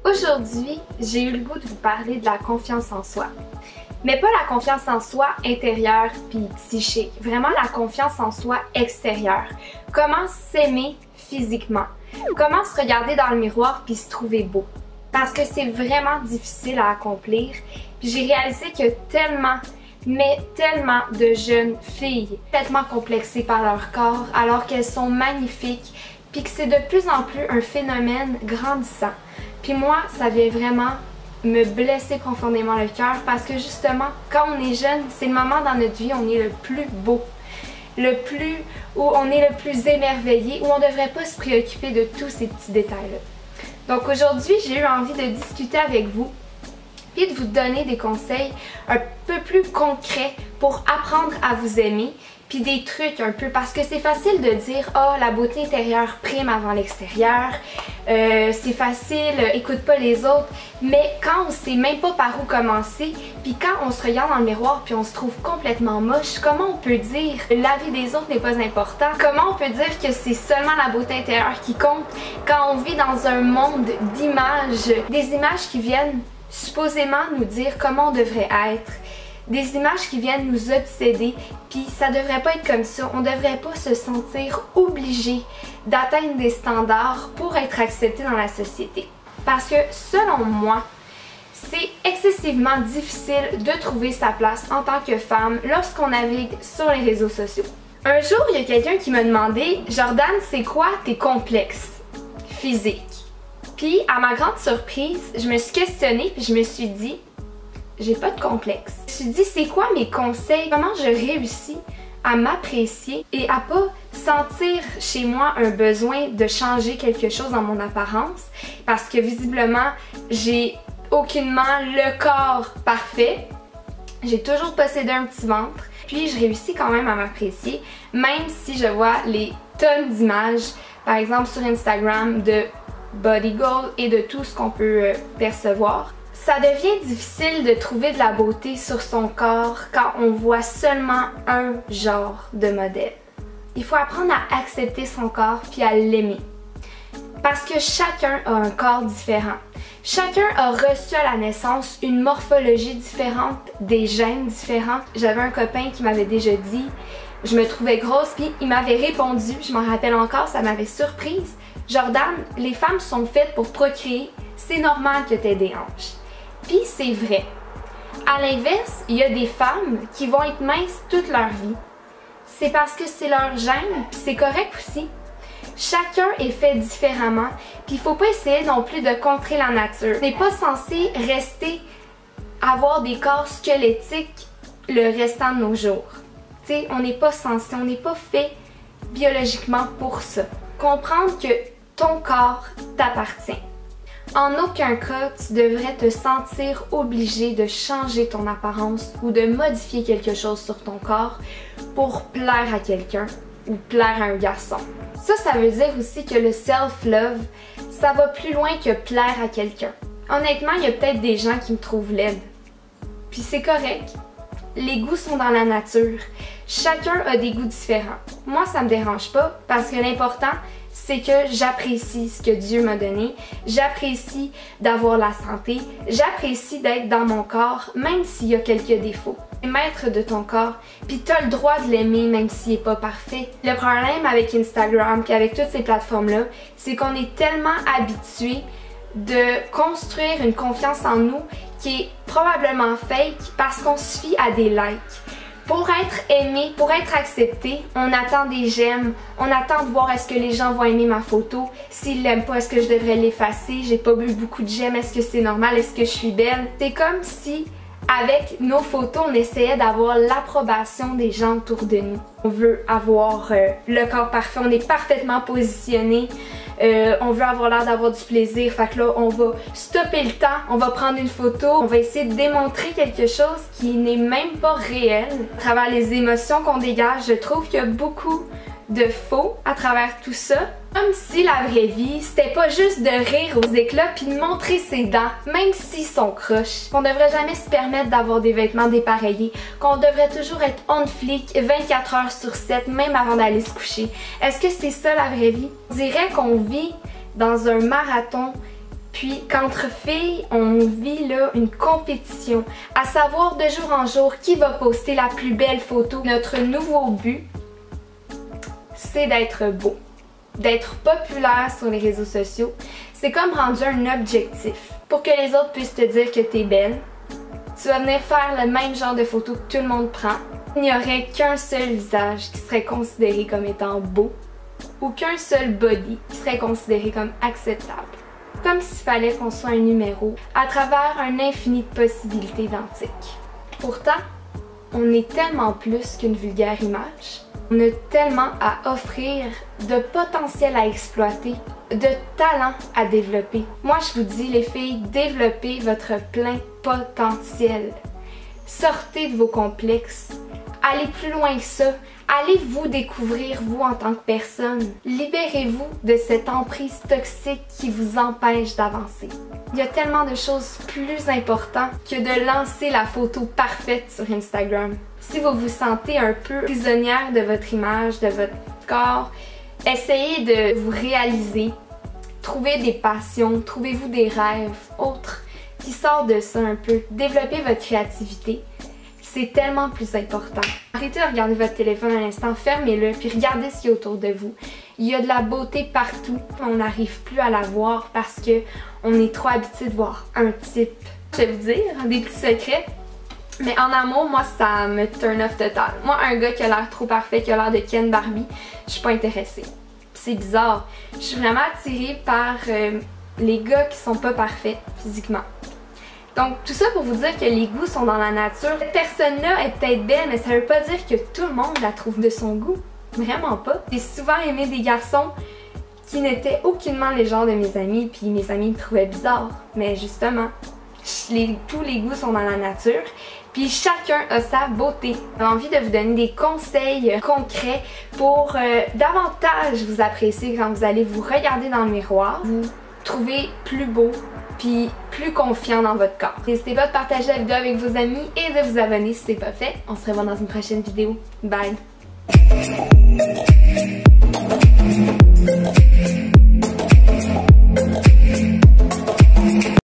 Aujourd'hui, j'ai eu le goût de vous parler de la confiance en soi. Mais pas la confiance en soi intérieure puis psychique, vraiment la confiance en soi extérieure. Comment s'aimer physiquement, comment se regarder dans le miroir puis se trouver beau. Parce que c'est vraiment difficile à accomplir. Puis j'ai réalisé qu'il y a tellement de jeunes filles tellement complexées par leur corps alors qu'elles sont magnifiques puis que c'est de plus en plus un phénomène grandissant. Puis moi, ça vient vraiment me blesser profondément le cœur parce que justement, quand on est jeune, c'est le moment dans notre vie où on est le plus beau, où on est le plus émerveillé, où on ne devrait pas se préoccuper de tous ces petits détails-là. Donc aujourd'hui, j'ai eu envie de discuter avec vous et de vous donner des conseils un peu plus concrets pour apprendre à vous aimer, puis des trucs un peu, parce que c'est facile de dire « Ah, la beauté intérieure prime avant l'extérieur, c'est facile, écoute pas les autres », mais quand on sait même pas par où commencer, puis quand on se regarde dans le miroir puis on se trouve complètement moche, comment on peut dire « La vie des autres n'est pas important », comment on peut dire que c'est seulement la beauté intérieure qui compte quand on vit dans un monde d'images, des images qui viennent supposément nous dire comment on devrait être, des images qui viennent nous obséder, puis ça devrait pas être comme ça. On devrait pas se sentir obligé d'atteindre des standards pour être accepté dans la société. Parce que selon moi, c'est excessivement difficile de trouver sa place en tant que femme lorsqu'on navigue sur les réseaux sociaux. Un jour, il y a quelqu'un qui m'a demandé « Jordan, c'est quoi tes complexes physiques? » Puis, à ma grande surprise, je me suis questionnée puis je me suis dit j'ai pas de complexe. Je me suis dit, c'est quoi mes conseils? Comment je réussis à m'apprécier et à pas sentir chez moi un besoin de changer quelque chose dans mon apparence? Parce que visiblement, j'ai aucunement le corps parfait. J'ai toujours possédé un petit ventre. Puis je réussis quand même à m'apprécier, même si je vois les tonnes d'images, par exemple sur Instagram, de body goals et de tout ce qu'on peut percevoir. Ça devient difficile de trouver de la beauté sur son corps quand on voit seulement un genre de modèle. Il faut apprendre à accepter son corps puis à l'aimer. Parce que chacun a un corps différent. Chacun a reçu à la naissance une morphologie différente, des gènes différents. J'avais un copain qui m'avait déjà dit « Je me trouvais grosse » puis il m'avait répondu, je m'en rappelle encore, ça m'avait surprise. « Jordan, les femmes sont faites pour procréer, c'est normal que tu aies des hanches. » Puis c'est vrai. À l'inverse, il y a des femmes qui vont être minces toute leur vie. C'est parce que c'est leur gène, puis c'est correct aussi. Chacun est fait différemment, puis il faut pas essayer non plus de contrer la nature. On n'est pas censé avoir des corps squelettiques le restant de nos jours. Tu sais, on n'est pas censé, on n'est pas fait biologiquement pour ça. Comprendre que ton corps t'appartient. En aucun cas, tu devrais te sentir obligé de changer ton apparence ou de modifier quelque chose sur ton corps pour plaire à quelqu'un ou plaire à un garçon. Ça veut dire aussi que le self-love, ça va plus loin que plaire à quelqu'un. Honnêtement, il y a peut-être des gens qui me trouvent laide. Puis c'est correct. Les goûts sont dans la nature. Chacun a des goûts différents. Moi, ça me dérange pas parce que l'important, c'est que j'apprécie ce que Dieu m'a donné, j'apprécie d'avoir la santé, j'apprécie d'être dans mon corps, même s'il y a quelques défauts. Maître de ton corps, puis tu as le droit de l'aimer même s'il n'est pas parfait. Le problème avec Instagram et avec toutes ces plateformes-là, c'est qu'on est tellement habitué de construire une confiance en nous qui est probablement fake parce qu'on se fie à des likes. Pour être aimé, pour être accepté, on attend des j'aime, on attend de voir est-ce que les gens vont aimer ma photo, s'ils l'aiment pas, est-ce que je devrais l'effacer, j'ai pas eu beaucoup de j'aime, est-ce que c'est normal, est-ce que je suis belle? C'est comme si avec nos photos, on essayait d'avoir l'approbation des gens autour de nous. On veut avoir le corps parfait, on est parfaitement positionné. On veut avoir l'air d'avoir du plaisir, fait que là on va stopper le temps, on va prendre une photo, on va essayer de démontrer quelque chose qui n'est même pas réel. À travers les émotions qu'on dégage, je trouve qu'il y a beaucoup de faux à travers tout ça. Comme si la vraie vie, c'était pas juste de rire aux éclats puis de montrer ses dents, même s'ils sont croches. Qu'on devrait jamais se permettre d'avoir des vêtements dépareillés, qu'on devrait toujours être on fleek 24 heures sur 7, même avant d'aller se coucher. Est-ce que c'est ça la vraie vie? On dirait qu'on vit dans un marathon Puis qu'entre filles, on vit là une compétition, à savoir de jour en jour qui va poster la plus belle photo. Notre nouveau but, c'est d'être beau, d'être populaire sur les réseaux sociaux. C'est comme rendu un objectif. Pour que les autres puissent te dire que t'es belle, tu vas venir faire le même genre de photos que tout le monde prend. Il n'y aurait qu'un seul visage qui serait considéré comme étant beau ou qu'un seul body qui serait considéré comme acceptable. Comme s'il fallait qu'on soit un numéro à travers un infini de possibilités identiques. Pourtant, on est tellement plus qu'une vulgaire image. On a tellement à offrir de potentiel à exploiter, de talent à développer. Moi, je vous dis, les filles, développez votre plein potentiel. Sortez de vos complexes. Allez plus loin que ça. Allez vous découvrir, vous, en tant que personne. Libérez-vous de cette emprise toxique qui vous empêche d'avancer. Il y a tellement de choses plus importantes que de lancer la photo parfaite sur Instagram. Si vous vous sentez un peu prisonnière de votre image, de votre corps, essayez de vous réaliser. Trouvez des passions, trouvez-vous des rêves autres qui sortent de ça un peu. Développez votre créativité. C'est tellement plus important. Arrêtez de regarder votre téléphone un instant, fermez-le, puis regardez ce qu'il y a autour de vous. Il y a de la beauté partout. On n'arrive plus à la voir parce que on est trop habitué de voir un type. Je vais vous dire, des petits secrets. Mais en amour, moi, ça me turn off total. Moi, un gars qui a l'air trop parfait, qui a l'air de Ken Barbie, je suis pas intéressée. C'est bizarre. Je suis vraiment attirée par les gars qui sont pas parfaits physiquement. Donc, tout ça pour vous dire que les goûts sont dans la nature. Cette personne-là est peut-être belle, mais ça veut pas dire que tout le monde la trouve de son goût. Vraiment pas. J'ai souvent aimé des garçons qui n'étaient aucunement les genres de mes amis, puis mes amis me trouvaient bizarre. Mais justement, tous les goûts sont dans la nature, puis chacun a sa beauté. J'ai envie de vous donner des conseils concrets pour davantage vous apprécier quand vous allez vous regarder dans le miroir, vous trouver plus beau, puis plus confiant dans votre corps. N'hésitez pas de partager la vidéo avec vos amis et de vous abonner si c'est pas fait. On se revoit dans une prochaine vidéo. Bye!